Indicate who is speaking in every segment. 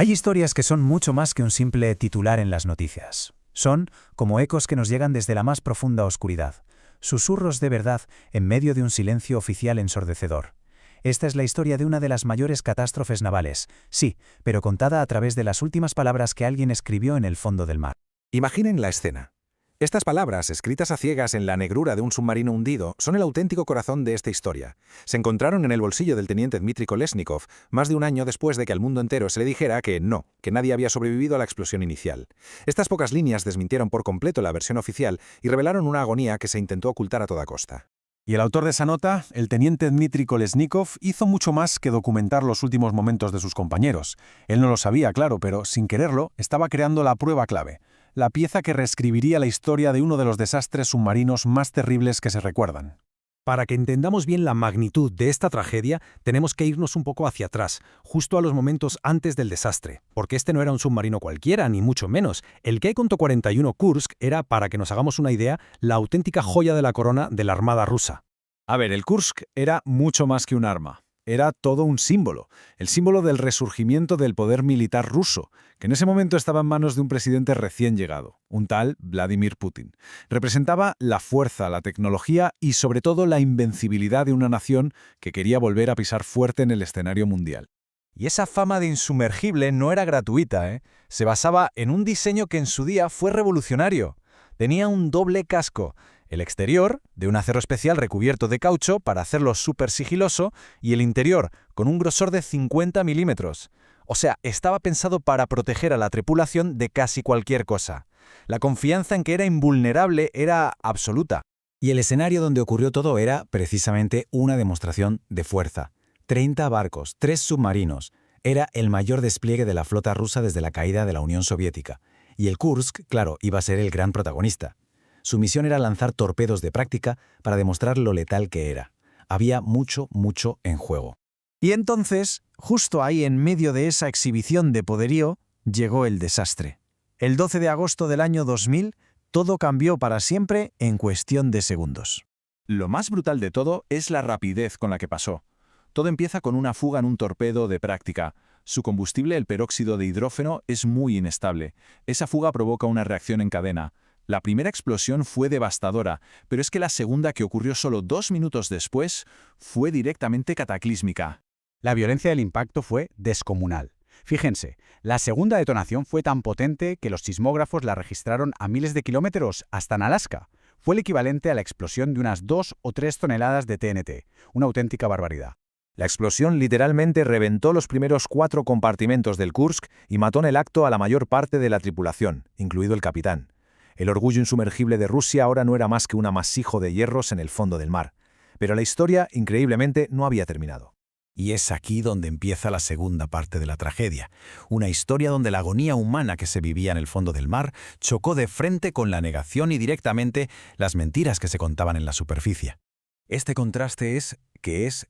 Speaker 1: Hay historias que son mucho más que un simple titular en las noticias. Son como ecos que nos llegan desde la más profunda oscuridad, susurros de verdad en medio de un silencio oficial ensordecedor. Esta es la historia de una de las mayores catástrofes navales, sí, pero contada a través de las últimas palabras que alguien escribió en el fondo del mar.
Speaker 2: Imaginen la escena. Estas palabras, escritas a ciegas en la negrura de un submarino hundido, son el auténtico corazón de esta historia. Se encontraron en el bolsillo del teniente Dmitry Kolesnikov, más de un año después de que al mundo entero se le dijera que no, que nadie había sobrevivido a la explosión inicial. Estas pocas líneas desmintieron por completo la versión oficial y revelaron una agonía que se intentó ocultar a toda costa.
Speaker 3: Y el autor de esa nota, el teniente Dmitry Kolesnikov, hizo mucho más que documentar los últimos momentos de sus compañeros. Él no lo sabía, claro, pero sin quererlo, estaba creando la prueba clave, la pieza que reescribiría la historia de uno de los desastres submarinos más terribles que se recuerdan.
Speaker 4: Para que entendamos bien la magnitud de esta tragedia, tenemos que irnos un poco hacia atrás, justo a los momentos antes del desastre, porque este no era un submarino cualquiera, ni mucho menos. El Kai-41 Kursk era, para que nos hagamos una idea, la auténtica joya de la corona de la Armada rusa.
Speaker 5: A ver, el Kursk era mucho más que un arma. Era todo un símbolo, el símbolo del resurgimiento del poder militar ruso, que en ese momento estaba en manos de un presidente recién llegado, un tal Vladimir Putin. Representaba la fuerza, la tecnología y sobre todo la invencibilidad de una nación que quería volver a pisar fuerte en el escenario mundial.
Speaker 6: Y esa fama de insumergible no era gratuita, ¿eh? Se basaba en un diseño que en su día fue revolucionario. Tenía un doble casco. El exterior, de un acero especial recubierto de caucho para hacerlo súper sigiloso, y el interior, con un grosor de 50 milímetros. O sea, estaba pensado para proteger a la tripulación de casi cualquier cosa. La confianza en que era invulnerable era absoluta.
Speaker 1: Y el escenario donde ocurrió todo era, precisamente, una demostración de fuerza. 30 barcos, 3 submarinos. Era el mayor despliegue de la flota rusa desde la caída de la Unión Soviética. Y el Kursk, claro, iba a ser el gran protagonista. Su misión era lanzar torpedos de práctica para demostrar lo letal que era. Había mucho en juego.
Speaker 7: Y entonces, justo ahí en medio de esa exhibición de poderío, llegó el desastre. El 12 de agosto del año 2000, todo cambió para siempre en cuestión de segundos.
Speaker 5: Lo más brutal de todo es la rapidez con la que pasó. Todo empieza con una fuga en un torpedo de práctica. Su combustible, el peróxido de hidrógeno, es muy inestable. Esa fuga provoca una reacción en cadena. La primera explosión fue devastadora, pero es que la segunda, que ocurrió solo 2 minutos después, fue directamente cataclísmica.
Speaker 8: La violencia del impacto fue descomunal. Fíjense, la segunda detonación fue tan potente que los sismógrafos la registraron a miles de kilómetros hasta en Alaska. Fue el equivalente a la explosión de unas 2 o 3 toneladas de TNT, una auténtica barbaridad.
Speaker 2: La explosión literalmente reventó los primeros 4 compartimentos del Kursk y mató en el acto a la mayor parte de la tripulación, incluido el capitán. El orgullo insumergible de Rusia ahora no era más que un amasijo de hierros en el fondo del mar. Pero la historia, increíblemente, no había terminado.
Speaker 1: Y es aquí donde empieza la segunda parte de la tragedia. Una historia donde la agonía humana que se vivía en el fondo del mar chocó de frente con la negación y directamente las mentiras que se contaban en la superficie. Este contraste es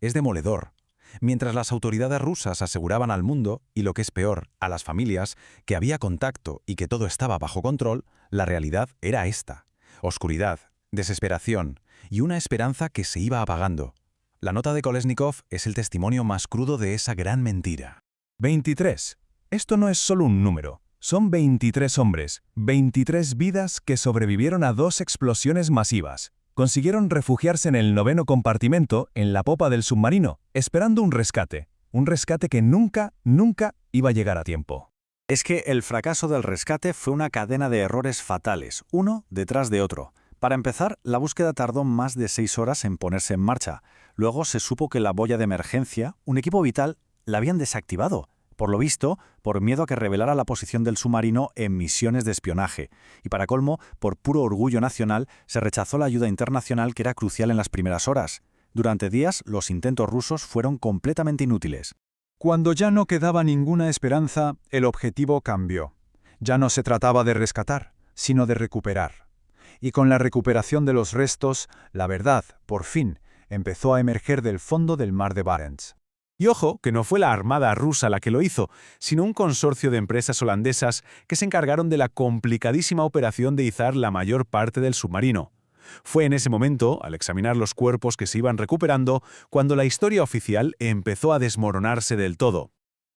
Speaker 1: demoledor. Mientras las autoridades rusas aseguraban al mundo, y lo que es peor, a las familias, que había contacto y que todo estaba bajo control, la realidad era esta: oscuridad, desesperación y una esperanza que se iba apagando. La nota de Kolesnikov es el testimonio más crudo de esa gran mentira.
Speaker 3: 23. Esto no es solo un número. Son 23 hombres, 23 vidas que sobrevivieron a 2 explosiones masivas. Consiguieron refugiarse en el 9º compartimento, en la popa del submarino, esperando un rescate que nunca iba a llegar a tiempo.
Speaker 9: Es que el fracaso del rescate fue una cadena de errores fatales, uno detrás de otro. Para empezar, la búsqueda tardó más de 6 horas en ponerse en marcha. Luego se supo que la boya de emergencia, un equipo vital, la habían desactivado. Por lo visto, por miedo a que revelara la posición del submarino en misiones de espionaje. Y para colmo, por puro orgullo nacional, se rechazó la ayuda internacional que era crucial en las primeras horas. Durante días, los intentos rusos fueron completamente inútiles.
Speaker 5: Cuando ya no quedaba ninguna esperanza, el objetivo cambió. Ya no se trataba de rescatar, sino de recuperar. Y con la recuperación de los restos, la verdad, por fin, empezó a emerger del fondo del mar de Barents.
Speaker 3: Y ojo, que no fue la Armada rusa la que lo hizo, sino un consorcio de empresas holandesas que se encargaron de la complicadísima operación de izar la mayor parte del submarino. Fue en ese momento, al examinar los cuerpos que se iban recuperando, cuando la historia oficial empezó a desmoronarse del todo.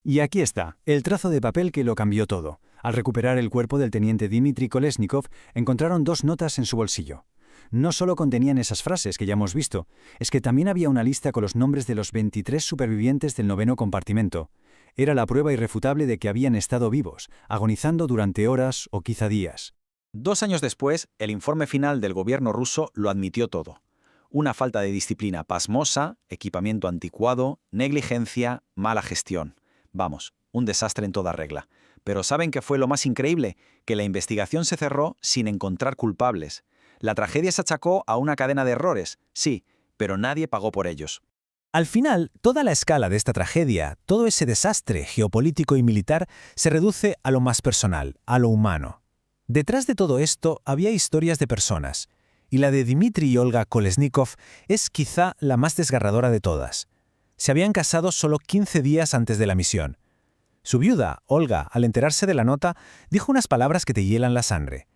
Speaker 10: Y aquí está, el trozo de papel que lo cambió todo. Al recuperar el cuerpo del teniente Dmitry Kolesnikov, encontraron 2 notas en su bolsillo. No solo contenían esas frases que ya hemos visto, es que también había una lista con los nombres de los 23 supervivientes del 9º compartimento. Era la prueba irrefutable de que habían estado vivos, agonizando durante horas o quizá días.
Speaker 1: 2 años después, el informe final del gobierno ruso lo admitió todo. Una falta de disciplina pasmosa, equipamiento anticuado, negligencia, mala gestión. Vamos, un desastre en toda regla. Pero ¿saben qué fue lo más increíble? Que la investigación se cerró sin encontrar culpables. La tragedia se achacó a una cadena de errores, sí, pero nadie pagó por ellos.
Speaker 4: Al final, toda la escala de esta tragedia, todo ese desastre geopolítico y militar, se reduce a lo más personal, a lo humano. Detrás de todo esto había historias de personas, y la de Dmitry y Olga Kolesnikov es quizá la más desgarradora de todas. Se habían casado solo 15 días antes de la misión. Su viuda, Olga, al enterarse de la nota, dijo unas palabras que te hielan la sangre.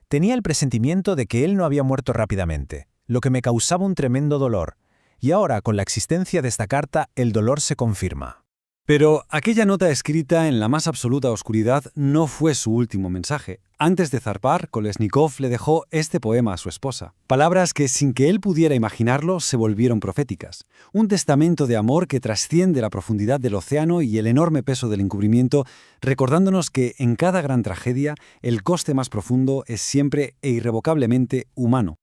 Speaker 4: Tenía el presentimiento de que él no había muerto rápidamente, lo que me causaba un tremendo dolor, y ahora, con la existencia de esta carta, el dolor se confirma.
Speaker 5: Pero aquella nota escrita en la más absoluta oscuridad no fue su último mensaje. Antes de zarpar, Kolesnikov le dejó este poema a su esposa. Palabras que, sin que él pudiera imaginarlo, se volvieron proféticas. Un testamento de amor que trasciende la profundidad del océano y el enorme peso del encubrimiento, recordándonos que en cada gran tragedia el coste más profundo es siempre e irrevocablemente humano.